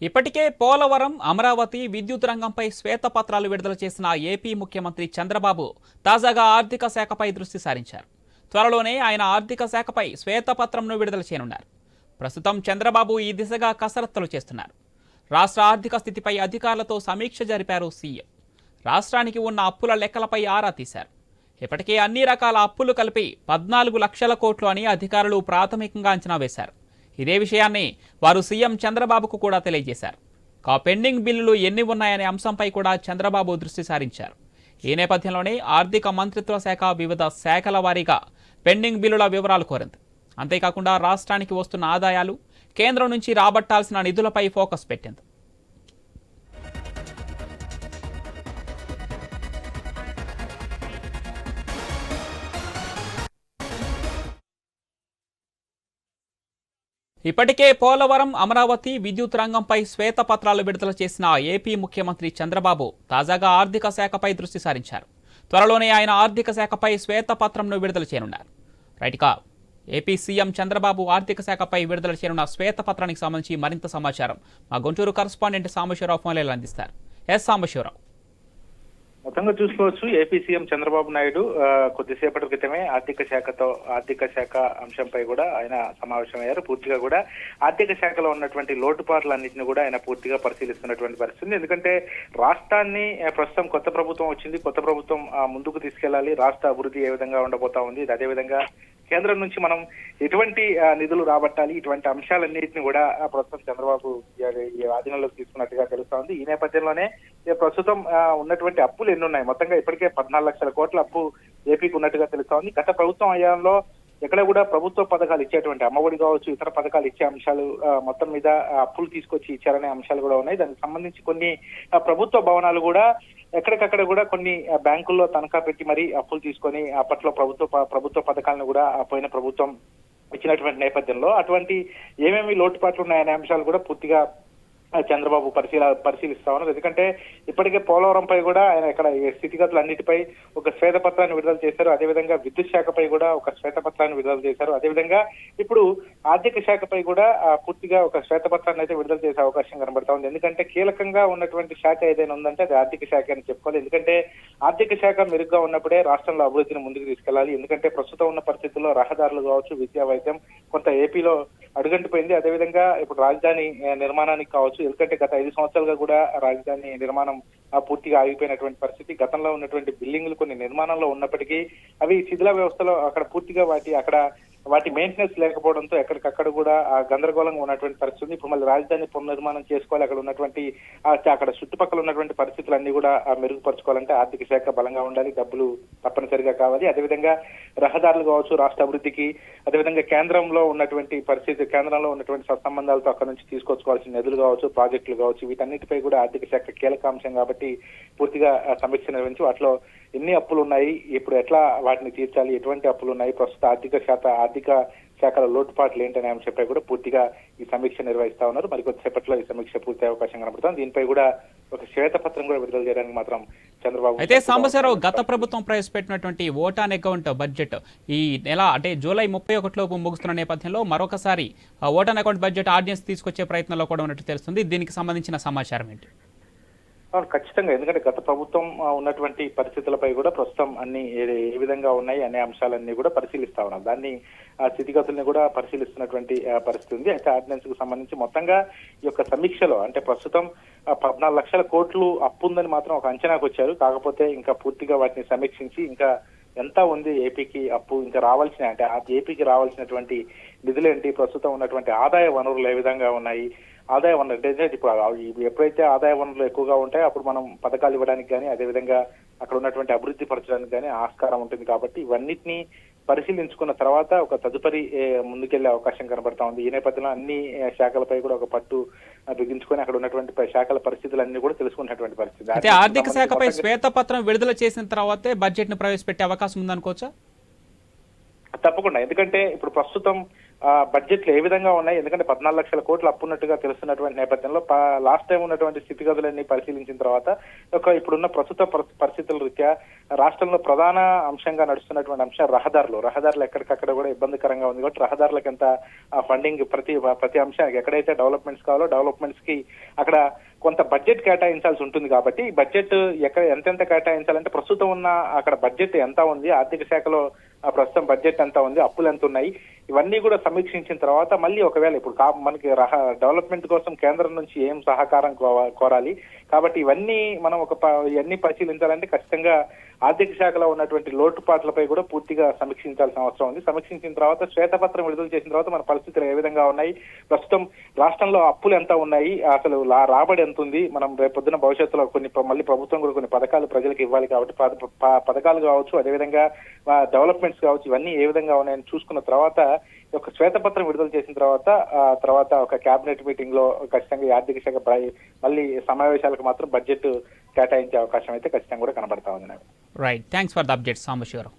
ఇప్పటికే పోలవరం, అమరావతి విద్యుత్ రంగంపై శ్వేతపత్రాలు విడుదల చేసిన ఏపీ ముఖ్యమంత్రి చంద్రబాబు తాజాగా ఆర్థిక శాఖపై దృష్టి సారించారు. త్వరలోనే ఆయన ఆర్థిక శాఖపై శ్వేతపత్రంను విడుదల చేయనున్నారు. ప్రస్తుతం చంద్రబాబు ఈ దిశగా కసరత్తులు చేస్తున్నారు. రాష్ట్ర ఆర్థిక స్థితిపై అధికారులతో సమీక్ష జరిపారు సీఎం. రాష్ట్రానికి ఉన్న అప్పుల లెక్కలపై ఆరా తీశారు. ఇప్పటికే అన్ని రకాల అప్పులు కలిపి 14 లక్షల కోట్లు అని అధికారులు ప్రాథమికంగా అంచనా వేశారు. ఇదే విషయాన్ని వారు సీఎం చంద్రబాబుకు కూడా తెలియజేశారు. పెండింగ్ బిల్లులు ఎన్ని ఉన్నాయనే అంశంపై కూడా చంద్రబాబు దృష్టి సారించారు. ఈ నేపథ్యంలోనే ఆర్థిక మంత్రిత్వ శాఖ వివిధ శాఖల వారీగా పెండింగ్ బిల్లుల వివరాలు కోరింది. అంతేకాకుండా రాష్ట్రానికి వస్తున్న ఆదాయాలు, కేంద్రం నుంచి రాబట్టాల్సిన నిధులపై ఫోకస్ పెట్టింది. ఇప్పటికే పోలవరం, అమరావతి విద్యుత్ రంగంపై శ్వేతపత్రాలు విడుదల చేసిన ఏపీ ముఖ్యమంత్రి చంద్రబాబు తాజాగా ఆర్థిక శాఖపై దృష్టి సారించారు. త్వరలోనే ఆయన ఆర్థిక శాఖపై శ్వేతపత్రంను విడుదల చేయనున్నారు. రైట్గా ఏపీ సీఎం చంద్రబాబు ఆర్థిక శాఖపై విడుదల చేయనున్న శ్వేతపత్రానికి సంబంధించి మరింత సమాచారం మా గుంటూరు కరస్పాండెంట్ సాంబశివరావు ఫోన్లో అందిస్తారు. సాంబశివరావు, మొత్తంగా చూసుకోవచ్చు, ఏపీ సీఎం చంద్రబాబు నాయుడు కొద్దిసేపటి క్రితమే ఆర్థిక శాఖ అంశంపై కూడా ఆయన సమావేశమయ్యారు. పూర్తిగా కూడా ఆర్థిక శాఖలో ఉన్నటువంటి లోటుపాట్లన్నింటినీ కూడా ఆయన పూర్తిగా పరిశీలిస్తున్నటువంటి పరిస్థితి. ఎందుకంటే రాష్ట్రాన్ని ప్రస్తుతం కొత్త ప్రభుత్వం వచ్చింది, కొత్త ప్రభుత్వం ముందుకు తీసుకెళ్లాలి, రాష్ట్ర అభివృద్ధి ఏ విధంగా ఉండబోతా ఉంది, అదేవిధంగా కేంద్రం నుంచి మనం ఎటువంటి నిధులు రాబట్టాలి, ఇటువంటి అంశాలన్నింటినీ కూడా ప్రస్తుతం చంద్రబాబు ఆధీనంలోకి తీసుకున్నట్టుగా తెలుస్తా ఉంది. ఈ నేపథ్యంలోనే ప్రస్తుతం ఉన్నటువంటి అప్పులు ఎన్ని ఉన్నాయి, మొత్తంగా ఇప్పటికే 14 లక్షల కోట్ల అప్పు ఏపీకి ఉన్నట్టుగా తెలుస్తా ఉంది. గత ప్రభుత్వం హయాంలో ఎక్కడ కూడా ప్రభుత్వ పథకాలు ఇచ్చేటువంటి అమ్మఒడి కావచ్చు, ఇతర పథకాలు ఇచ్చే అంశాలు మొత్తం మీద అప్పులు తీసుకొచ్చి ఇచ్చారనే అంశాలు కూడా ఉన్నాయి. దానికి సంబంధించి కొన్ని ప్రభుత్వ భవనాలు కూడా ఎక్కడికక్కడ కూడా కొన్ని బ్యాంకుల్లో తనఖా పెట్టి మరీ అప్పులు తీసుకొని అప్పట్లో ప్రభుత్వ పథకాలను కూడా పోయిన ప్రభుత్వం ఇచ్చినటువంటి నేపథ్యంలో అటువంటి ఏమేమి లోటుపాట్లు ఉన్నాయనే అంశాలు కూడా పూర్తిగా చంద్రబాబు పరిశీలిస్తా ఉన్నారు. ఎందుకంటే ఇప్పటికే పోలవరంపై కూడా ఆయన ఇక్కడ స్థితిగతులు అన్నిటిపై ఒక శ్వేతపత్రాన్ని విడుదల చేశారు. అదేవిధంగా విద్యుత్ శాఖపై కూడా ఒక శ్వేతపత్రాన్ని విడుదల చేశారు. అదేవిధంగా ఇప్పుడు ఆర్థిక శాఖపై కూడా పూర్తిగా ఒక శ్వేతపత్రాన్ని అయితే విడుదల చేసే అవకాశం కనబడతా ఉంది. ఎందుకంటే కీలకంగా ఉన్నటువంటి శాఖ ఏదైనా ఉందంటే అది ఆర్థిక శాఖ అని చెప్పుకోవాలి. ఎందుకంటే ఆర్థిక శాఖ మెరుగ్గా ఉన్నప్పుడే రాష్ట్రంలో అభివృద్ధిని ముందుకు తీసుకెళ్లాలి. ఎందుకంటే ప్రస్తుతం ఉన్న పరిస్థితుల్లో రహదారులు కావచ్చు, విద్యా, వైద్యం కొంత ఏపీలో అడుగంటిపోయింది. అదేవిధంగా ఇప్పుడు రాజధాని నిర్మాణానికి కావచ్చు, ఎందుకంటే గత 5 సంవత్సరాలుగా కూడా రాజధాని నిర్మాణం పూర్తిగా ఆగిపోయినటువంటి పరిస్థితి. గతంలో ఉన్నటువంటి బిల్డింగ్లు కొన్ని నిర్మాణంలో ఉన్నప్పటికీ అవి శిథిల వ్యవస్థలో అక్కడ పూర్తిగా వాటి మెయింటెనెన్స్ లేకపోవడంతో ఎక్కడికక్కడ కూడా గందరగోళంగా ఉన్నటువంటి పరిస్థితి. ఇప్పుడు మళ్ళీ రాజధాని పునర్నిర్మాణం చేసుకోవాలి. అక్కడ ఉన్నటువంటి అక్కడ చుట్టుపక్కల ఉన్నటువంటి పరిస్థితులన్నీ కూడా మెరుగుపరచుకోవాలంటే ఆర్థిక శాఖ బలంగా ఉండాలి, డబ్బులు తప్పనిసరిగా కావాలి. అదేవిధంగా రహదారులు కావచ్చు, రాష్ట్ర అభివృద్ధికి, అదేవిధంగా కేంద్రంలో ఉన్నటువంటి సత్సంబంధాలతో అక్కడ నుంచి తీసుకొచ్చుకోవాల్సిన నిధులు కావచ్చు, ప్రాజెక్టులు కావచ్చు, వీటన్నిటిపై కూడా ఆర్థిక శాఖ కీలక అంశం కాబట్టి పూర్తిగా సమీక్ష నిర్వహించి వాటిలో ఎన్ని అప్పులు ఉన్నాయి, ఇప్పుడు ఎట్లా వాటిని తీర్చాలి, ఎటువంటి అప్పులు ఉన్నాయి, ప్రస్తుత ఆర్థిక శాఖల లోటుపాట్లు ఏంటనే అంశంపై కూడా పూర్తిగా ఈ సమీక్ష నిర్వహిస్తా ఉన్నారు. మరికొద్దిసేపట్లో ఈ సమీక్ష పూర్తి అవకాశం కనబడుతుంది. దీనిపై కూడా ఒక శ్వేతపత్రం కూడా విడుదల చేయడానికి మాత్రం చంద్రబాబు. అయితే సాంబశివరావు, గత ప్రభుత్వం ప్రవేశపెట్టినటువంటి ఓట్ ఆన్ అకౌంట్ బడ్జెట్ ఈ నెల అంటే జూలై 31 లోపు ముగుస్తున్న నేపథ్యంలో మరొకసారి vote on account budget ordinance తీసుకొచ్చే ప్రయత్నంలో కూడా ఉన్నట్టు తెలుస్తుంది. దీనికి సంబంధించిన సమాచారం ఏంటి? ఖచ్చితంగా, ఎందుకంటే గత ప్రభుత్వం ఉన్నటువంటి పరిస్థితులపై కూడా ప్రస్తుతం అన్ని ఏ విధంగా ఉన్నాయి అనే అంశాలన్నీ కూడా పరిశీలిస్తా ఉన్నారు. దాన్ని స్థితిగతుల్ని కూడా పరిశీలిస్తున్నటువంటి పరిస్థితి ఉంది. అయితే ఆర్డినెన్స్ కు సంబంధించి మొత్తంగా ఈ యొక్క సమీక్షలో అంటే ప్రస్తుతం 14 లక్షల కోట్లు అప్పు ఉందని మాత్రం ఒక అంచనాకు వచ్చారు. కాకపోతే ఇంకా పూర్తిగా వాటిని సమీక్షించి ఇంకా ఎంత ఉంది ఏపీకి అప్పు, ఇంకా రావాల్సిన అంటే ఏపీకి రావాల్సినటువంటి నిధులేంటి, ప్రస్తుతం ఉన్నటువంటి ఆదాయ వనరులు ఏ విధంగా ఉన్నాయి, ఆదాయ వనరులు అంటే ఇప్పుడు ఎప్పుడైతే ఆదాయ వనరులు ఎక్కువగా ఉంటాయో అప్పుడు మనం పథకాలు ఇవ్వడానికి కానీ అదేవిధంగా అక్కడ ఉన్నటువంటి అభివృద్ధి పరచడానికి కానీ ఆస్కారం ఉంటుంది. కాబట్టి ఇవన్నిటిని పరిశీలించుకున్న తర్వాత ఒక తదుపరి ముందుకెళ్లే అవకాశం కనబడతా ఉంది. ఈ నేపథ్యంలో అన్ని శాఖలపై కూడా ఒక పట్టు బిగించుకొని అక్కడ ఉన్నటువంటి శాఖల పరిస్థితులన్నీ కూడా తెలుసుకున్నటువంటి పరిస్థితి. అయితే ఆర్థిక శాఖపై శ్వేతపత్రం విడుదల చేసిన తర్వాతే బడ్జెట్ ను ప్రవేశపెట్టే అవకాశం ఉందనుకోవచ్చా? తప్పకుండా, ఎందుకంటే ఇప్పుడు ప్రస్తుతం బడ్జెట్లు ఏ విధంగా ఉన్నాయి, ఎందుకంటే 14 లక్షల కోట్లు అప్పు ఉన్నట్టుగా తెలుస్తున్నటువంటి నేపథ్యంలో లాస్ట్ టైం ఉన్నటువంటి స్థితిగతులన్నీ పరిశీలించిన తర్వాత ఇప్పుడున్న ప్రస్తుత పరిస్థితుల రీత్యా రాష్ట్రంలో ప్రధాన అంశంగా నడుస్తున్నటువంటి అంశం రహదారులు ఎక్కడికక్కడ కూడా ఇబ్బందికరంగా ఉంది కాబట్టి రహదారులకు ఎంత ఫండింగ్ ప్రతి అంశానికి ఎక్కడైతే డెవలప్మెంట్స్ కావాలో డెవలప్మెంట్స్ కి అక్కడ కొంత బడ్జెట్ కేటాయించాల్సి ఉంటుంది కాబట్టి ఈ బడ్జెట్ ఎంతెంత కేటాయించాలంటే ప్రస్తుతం ఉన్న అక్కడ బడ్జెట్ ఎంత ఉంది, ఆర్థిక శాఖలో ప్రస్తుతం బడ్జెట్ ఎంత ఉంది, అప్పులు ఎంత ఉన్నాయి, ఇవన్నీ కూడా సమీక్షించిన తర్వాత మళ్ళీ ఒకవేళ ఇప్పుడు మనకి డెవలప్మెంట్ కోసం కేంద్రం నుంచి ఏం సహకారం కోరాలి కాబట్టి ఇవన్నీ మనం ఇవన్నీ పరిశీలించాలంటే ఖచ్చితంగా ఆర్థిక శాఖలో ఉన్నటువంటి లోటుపాట్లపై కూడా పూర్తిగా సమీక్షించాల్సిన అవసరం ఉంది. సమీక్షించిన తర్వాత శ్వేతపత్రం విడుదల చేసిన తర్వాత మన పరిస్థితులు ఏ విధంగా ఉన్నాయి, ప్రస్తుతం రాష్ట్రంలో అప్పులు ఎంత ఉన్నాయి, అసలు రాబడి ఎంత ఉంది, మనం రేపొద్దున భవిష్యత్తులో మళ్ళీ ప్రభుత్వం కూడా కొన్ని పథకాలు ప్రజలకు ఇవ్వాలి కాబట్టి పథకాలు కావచ్చు, అదేవిధంగా డెవలప్మెంట్స్ కావచ్చు, ఇవన్నీ ఏ విధంగా ఉన్నాయని చూసుకున్న తర్వాత ఒక శ్వేతపత్రం విడుదల చేసిన తర్వాత ఒక కేబినెట్ మీటింగ్ లో ఖచ్చితంగా ఈ ఆర్థిక శాఖ మళ్ళీ సమావేశాలకు మాత్రం బడ్జెట్ కేటాయించే అవకాశం అయితే ఖచ్చితంగా కూడా కనబడతా ఉంది. Right, thanks for the update Sambasivarao.